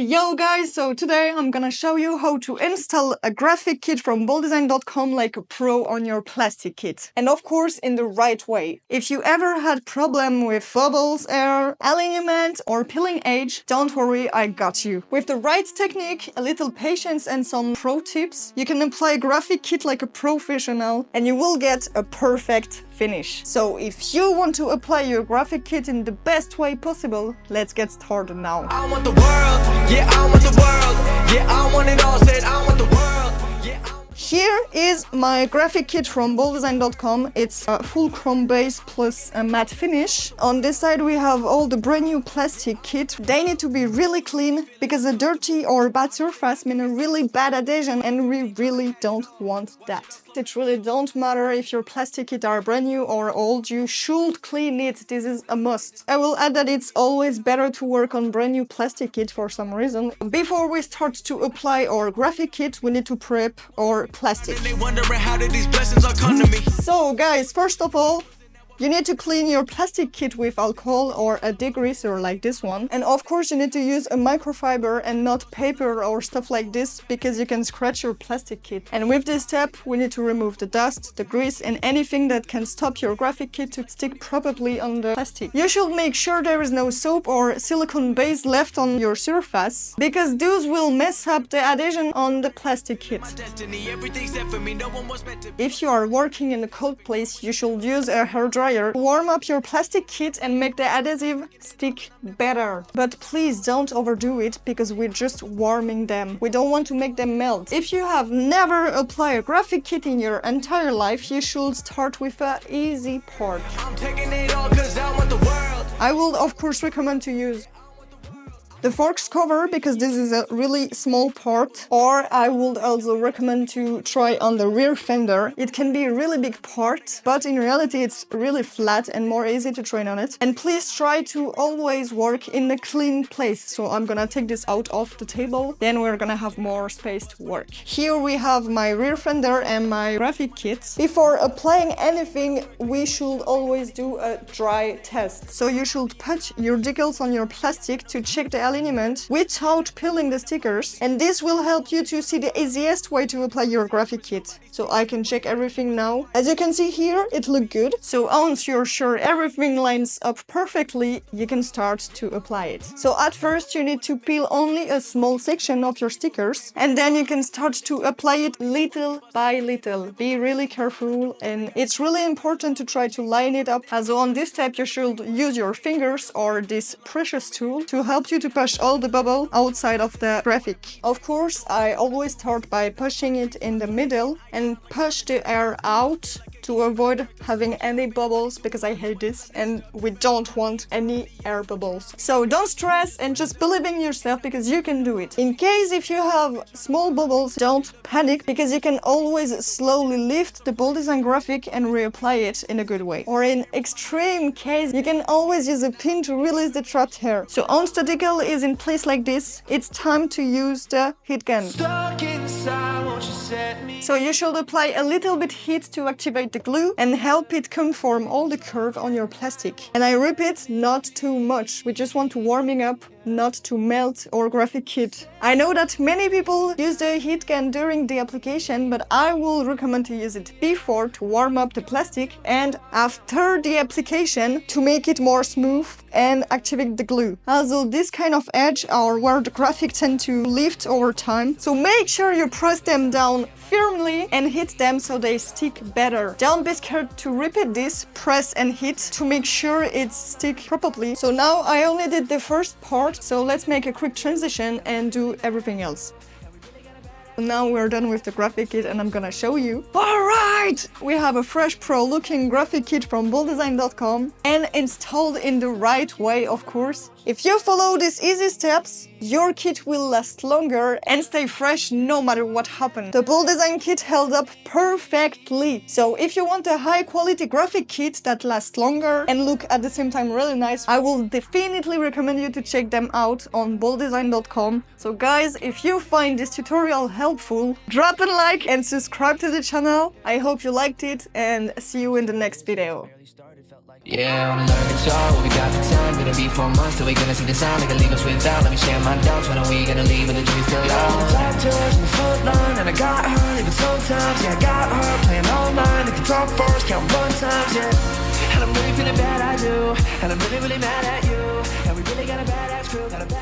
Yo guys, so today I'm gonna show you how to install a graphic kit from bolddesignz.com like a pro on your plastic kit. And of course in the right way. If you ever had problem with bubbles, air, alignment or peeling edge, don't worry, I got you. With the right technique, a little patience and some pro tips, you can apply a graphic kit like a professional and you will get a perfect finish. So if you want to apply your graphic kit in the best way possible, let's get started now. I want the world, yeah, I want the world, yeah, I want it all, said I want the world, yeah. Here is my graphic kit from bolddesignz.com. It's a full chrome base plus a matte finish. On this side we have all the brand new plastic kit. They need to be really clean because a dirty or bad surface means a really bad adhesion and we really don't want that. It really don't matter if your plastic kit are brand new or old, you should clean it. This is a must. I will add that it's always better to work on brand new plastic kit for some reason. Before we start to apply our graphic kit, we need to prep our plastic. They wondering how did these blessings all come to me. So guys, first of all, you need to clean your plastic kit with alcohol or a degreaser like this one. And of course you need to use a microfiber and not paper or stuff like this because you can scratch your plastic kit. And with this step we need to remove the dust, the grease and anything that can stop your graphic kit to stick properly on the plastic. You should make sure there is no soap or silicone base left on your surface because those will mess up the adhesion on the plastic kit. Destiny, everything's set for me, no one was meant to be. If you are working in a cold place, you should use a hairdryer. Warm up your plastic kit and make the adhesive stick better. But please don't overdo it because we're just warming them. We don't want to make them melt. If you have never applied a graphic kit in your entire life, you should start with an easy part. I'm taking it all 'cause I want the world. I will of course recommend to use the forks cover because this is a really small part, or I would also recommend to try on the rear fender. It can be a really big part, but in reality it's really flat and more easy to train on it. And please try to always work in a clean place. So I'm gonna take this out of the table, then we're gonna have more space to work. Here we have my rear fender and my graphic kit. Before applying anything, we should always do a dry test. So you should put your decals on your plastic to check the alignment without peeling the stickers, and this will help you to see the easiest way to apply your graphic kit. So I can check everything now. As you can see here, it looks good. So once you're sure everything lines up perfectly, you can start to apply it. So at first you need to peel only a small section of your stickers and then you can start to apply it little by little. Be really careful and it's really important to try to line it up. As on this step you should use your fingers or this precious tool to help you to push all the bubble outside of the graphic. Of course, I always start by pushing it in the middle and push the air out to avoid having any bubbles because I hate this and we don't want any air bubbles. So don't stress and just believe in yourself because you can do it. In case if you have small bubbles, don't panic because you can always slowly lift the bolddesignz graphic and reapply it in a good way. Or in extreme case, you can always use a pin to release the trapped hair. So once the decal is in place like this, it's time to use the heat gun. Stuck inside, won't you set me? So you should apply a little bit heat to activate the glue and help it conform all the curve on your plastic. And I repeat, not too much. We just want to warming up, not to melt our graphic kit. I know that many people use the heat gun during the application, but I will recommend to use it before to warm up the plastic and after the application to make it more smooth and activate the glue. Also, this kind of edge are where the graphic tend to lift over time. So make sure you press them down firmly and hit them so they stick better. Don't be scared to repeat this, press and hit to make sure it sticks properly. So now I only did the first part, so let's make a quick transition and do everything else. Now we're done with the graphic kit and I'm gonna show you. Alright! We have a fresh pro looking graphic kit from bolddesignz.com and installed in the right way, of course. If you follow these easy steps, your kit will last longer and stay fresh no matter what happens. The bolddesignz kit held up perfectly. So if you want a high quality graphic kit that lasts longer and look at the same time really nice, I will definitely recommend you to check them out on bolddesignz.com. So guys, if you find this tutorial helpful, drop a like and subscribe to the channel. I hope you liked it and see you in the next video. Barely started, felt like Yeah, I wanna learn guitar, well, we got the time. Gonna be 4 months till we gonna sing the sound. They can leave us without, let me share my doubts. When are we gonna leave with the dreams still loud? Top tours in the front line, and I got her, even sometimes. Yeah, I got her, playing all night. At the top first, count run times, yeah. And I'm really feeling bad, I do. And I'm really, really mad at you. And we really got a badass crew, got a badass